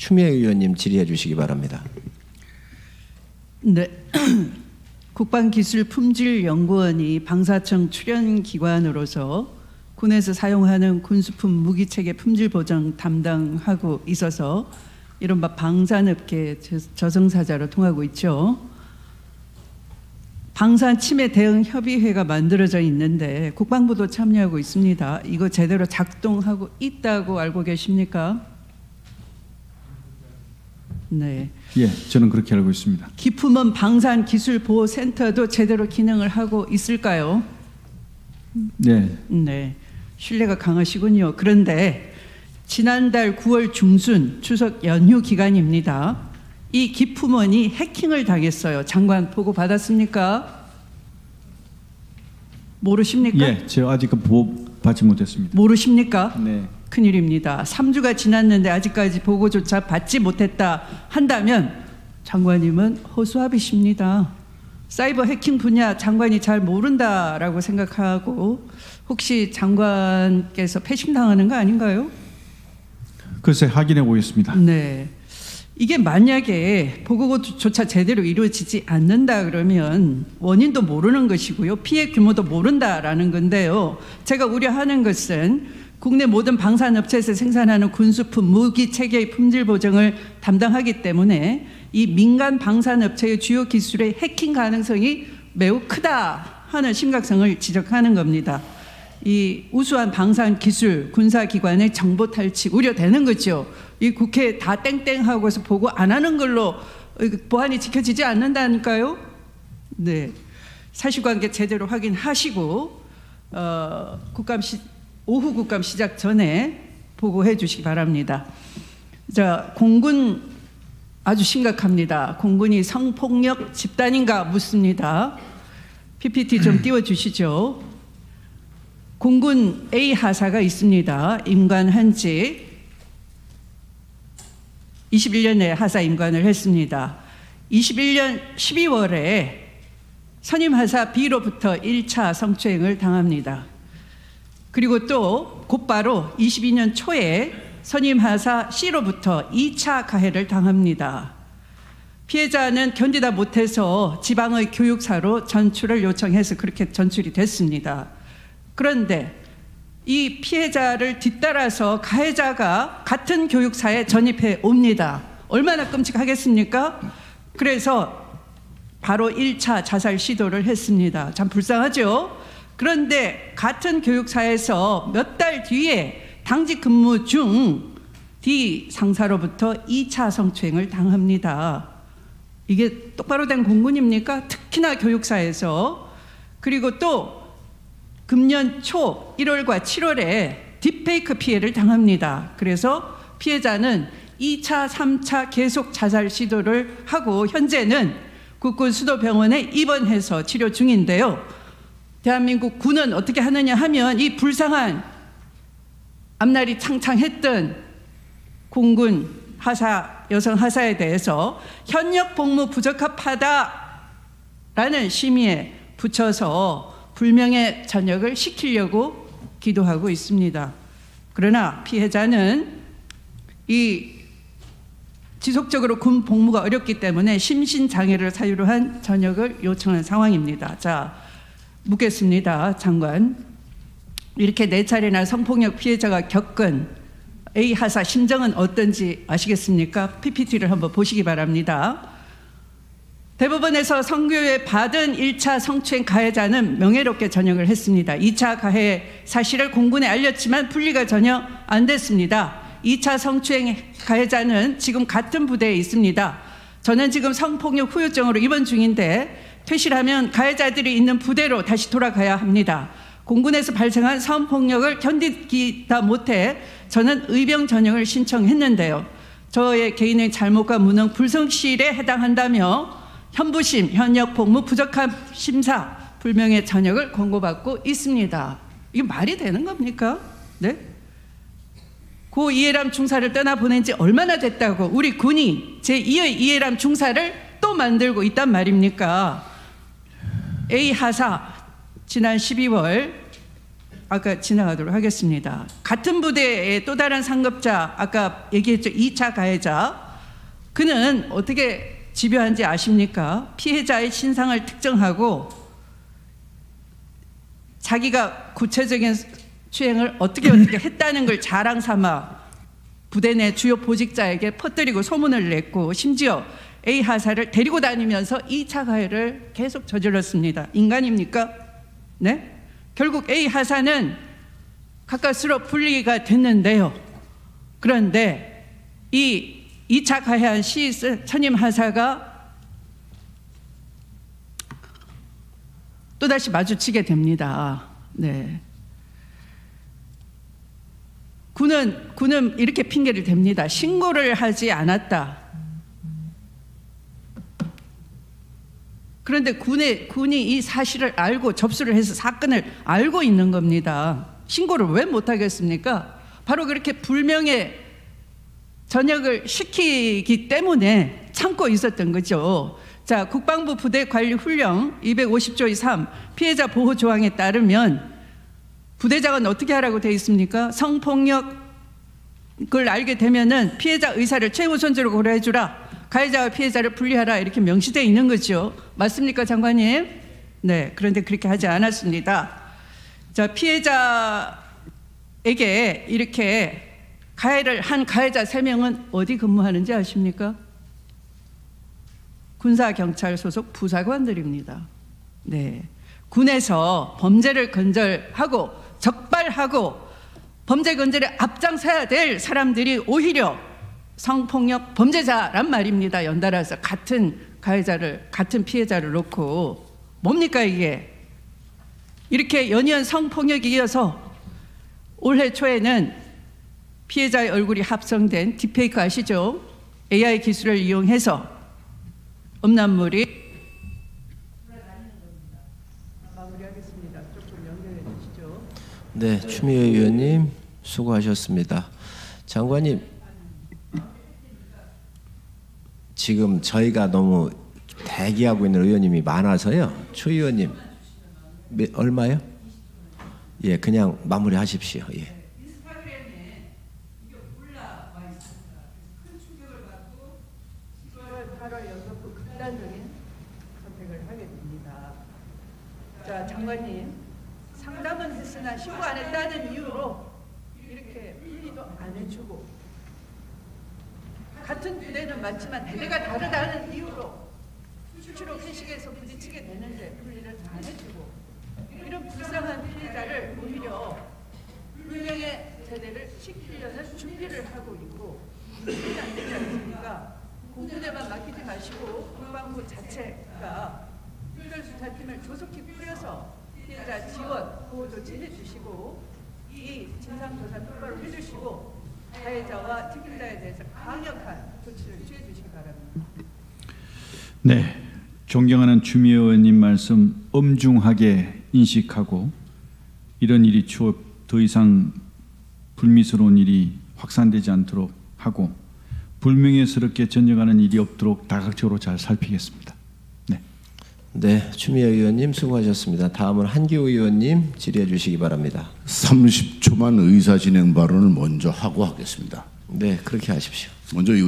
추미애 의원님 질의해 주시기 바랍니다. 네. 국방기술품질연구원이 방사청 출연기관으로서 군에서 사용하는 군수품 무기체계 품질 보장 담당하고 있어서 이른바 방산업계 저승사자로 통하고 있죠. 방산 침해 대응 협의회가 만들어져 있는데 국방부도 참여하고 있습니다. 이거 제대로 작동하고 있다고 알고 계십니까? 네. 예, 저는 그렇게 알고 있습니다. 기품원 방산기술보호센터도 제대로 기능을 하고 있을까요? 네. 네. 신뢰가 강하시군요. 그런데 지난달 9월 중순 추석 연휴 기간입니다. 이 기품원이 해킹을 당했어요. 장관 보고 받았습니까? 모르십니까? 예, 제가 아직 보고 받지 못했습니다. 모르십니까? 네. 큰일입니다. 3주가 지났는데 아직까지 보고조차 받지 못했다 한다면 장관님은 허수아비십니다. 사이버 해킹 분야 장관이 잘 모른다라고 생각하고 혹시 장관께서 패싱당하는 거 아닌가요? 글쎄 확인해 보겠습니다. 네. 이게 만약에 보고조차 제대로 이루어지지 않는다 그러면 원인도 모르는 것이고요. 피해 규모도 모른다라는 건데요. 제가 우려하는 것은 국내 모든 방산업체에서 생산하는 군수품, 무기 체계의 품질 보증을 담당하기 때문에 이 민간 방산업체의 주요 기술의 해킹 가능성이 매우 크다 하는 심각성을 지적하는 겁니다. 이 우수한 방산 기술, 군사기관의 정보 탈취 우려되는 거죠. 이 국회 다 땡땡하고서 보고 안 하는 걸로 보안이 지켜지지 않는다니까요. 네, 사실관계 제대로 확인하시고 오후 국감 시작 전에 보고해 주시기 바랍니다. 자, 공군 아주 심각합니다. 공군이 성폭력 집단인가 묻습니다. PPT 좀 띄워주시죠. 공군 A 하사가 있습니다. 임관한 지 21년에 하사 임관을 했습니다. 21년 12월에 선임 하사 B로부터 1차 성추행을 당합니다. 그리고 또 곧바로 22년 초에 선임 하사 C로부터 2차 가해를 당합니다. 피해자는 견디다 못해서 지방의 교육사로 전출을 요청해서 그렇게 전출이 됐습니다. 그런데 이 피해자를 뒤따라서 가해자가 같은 교육사에 전입해 옵니다. 얼마나 끔찍하겠습니까? 그래서 바로 1차 자살 시도를 했습니다. 참 불쌍하죠? 그런데 같은 교육사에서 몇 달 뒤에 당직 근무 중 D 상사로부터 2차 성추행을 당합니다. 이게 똑바로 된 공군입니까? 특히나 교육사에서. 그리고 또 금년 초 1월과 7월에 딥페이크 피해를 당합니다. 그래서 피해자는 2차, 3차 계속 자살 시도를 하고 현재는 국군 수도병원에 입원해서 치료 중인데요. 대한민국 군은 어떻게 하느냐 하면 이 불쌍한 앞날이 창창했던 공군 하사, 여성 하사에 대해서 현역 복무 부적합하다라는 심의에 붙여서 불명예 전역을 시키려고 기도하고 있습니다. 그러나 피해자는 이 지속적으로 군 복무가 어렵기 때문에 심신장애를 사유로 한 전역을 요청한 상황입니다. 자, 묻겠습니다. 장관. 이렇게 4차례나 성폭력 피해자가 겪은 A 하사 심정은 어떤지 아시겠습니까? PPT를 한번 보시기 바랍니다. 대법원에서 선고에 받은 1차 성추행 가해자는 명예롭게 전역을 했습니다. 2차 가해 사실을 공군에 알렸지만 분리가 전혀 안 됐습니다. 2차 성추행 가해자는 지금 같은 부대에 있습니다. 저는 지금 성폭력 후유증으로 입원 중인데 퇴실하면 가해자들이 있는 부대로 다시 돌아가야 합니다. 공군에서 발생한 성폭력을 견디다 못해 저는 의병 전역을 신청했는데요. 저의 개인의 잘못과 무능, 불성실에 해당한다며 현부심, 현역 복무 부적합 심사, 불명예 전역을 권고받고 있습니다. 이게 말이 되는 겁니까? 네? 고 이해람 중사를 떠나보낸 지 얼마나 됐다고 우리 군이 제2의 이해람 중사를 또 만들고 있단 말입니까? A 하사 지난 12월 아까 지나가도록 하겠습니다. 같은 부대의 또 다른 상급자, 아까 얘기했죠. 2차 가해자. 그는 어떻게 집요한지 아십니까? 피해자의 신상을 특정하고 자기가 구체적인 수행을 어떻게 했다는 걸 자랑 삼아 부대 내 주요 보직자에게 퍼뜨리고 소문을 냈고 심지어 A 하사를 데리고 다니면서 2차 가해를 계속 저질렀습니다. 인간입니까? 네? 결국 A 하사는 가까스로 분리가 됐는데요. 그런데 이 2차 가해한 C 선임 하사가 또다시 마주치게 됩니다. 네. 군은 이렇게 핑계를 댑니다. 신고를 하지 않았다. 그런데 군이 이 사실을 알고 접수를 해서 사건을 알고 있는 겁니다. 신고를 왜 못하겠습니까? 바로 그렇게 불명예 전역을 시키기 때문에 참고 있었던 거죠. 자, 국방부 부대 관리 훈령 250조의 3 피해자 보호 조항에 따르면 부대장은 어떻게 하라고 되어 있습니까? 성폭력을 알게 되면은 피해자 의사를 최우선적으로 고려해 주라. 가해자와 피해자를 분리하라 이렇게 명시되어 있는 거죠. 맞습니까, 장관님? 네, 그런데 그렇게 하지 않았습니다. 자, 피해자에게 이렇게 가해를 한 가해자 3명은 어디 근무하는지 아십니까? 군사경찰 소속 부사관들입니다. 네, 군에서 범죄를 근절하고 적발하고 범죄 근절에 앞장서야 될 사람들이 오히려 성폭력 범죄자란 말입니다. 연달아서 같은 피해자를 놓고 뭡니까 이게? 이렇게 연이은 성폭력이 이어서 올해 초에는 피해자의 얼굴이 합성된 딥페이크 아시죠? AI 기술을 이용해서 음란물이 마무리하겠습니다. 조금 연결해 주시죠. 네, 추미애 의원님 수고하셨습니다. 장관님, 지금 저희가 너무 대기하고 있는 의원님이 많아서요. 추 의원님 얼마요? 예, 그냥 마무리하십시오. 예. 자, 장관님, 상담은 했으나 신고 안 했다는 이유로 이렇게 분리도 안 해주고 같은 부대는 맞지만 대대가 다르다는 이유로 수시로 회식에서 부딪히게 되는데 분리를 안 해주고 이런 불쌍한 피해자를 오히려 불명예 제대를 시키려는 준비를 하고 있고 그렇게 안 되지 않습니까? 공부대만 맡기지 마시고 국방부 자체가 특별수사팀을 조속히 꾸려서 피해자 지원, 보호 조치 해주시고 이 진상조사 똑바로 해주시고 가해자와 책임자에 대해서 강력한 조치를 취해주시기 바랍니다. 네, 존경하는 추미애 의원님 말씀 엄중하게 인식하고 이런 일이 추후 더 이상 불미스러운 일이 확산되지 않도록 하고 불명예스럽게 전역하는 일이 없도록 다각적으로 잘 살피겠습니다. 네, 추미애 의원님 수고하셨습니다. 다음은 한기호 의원님 질의해 주시기 바랍니다. 30초만 의사진행 발언을 먼저 하고 하겠습니다. 네, 그렇게 하십시오. 먼저 이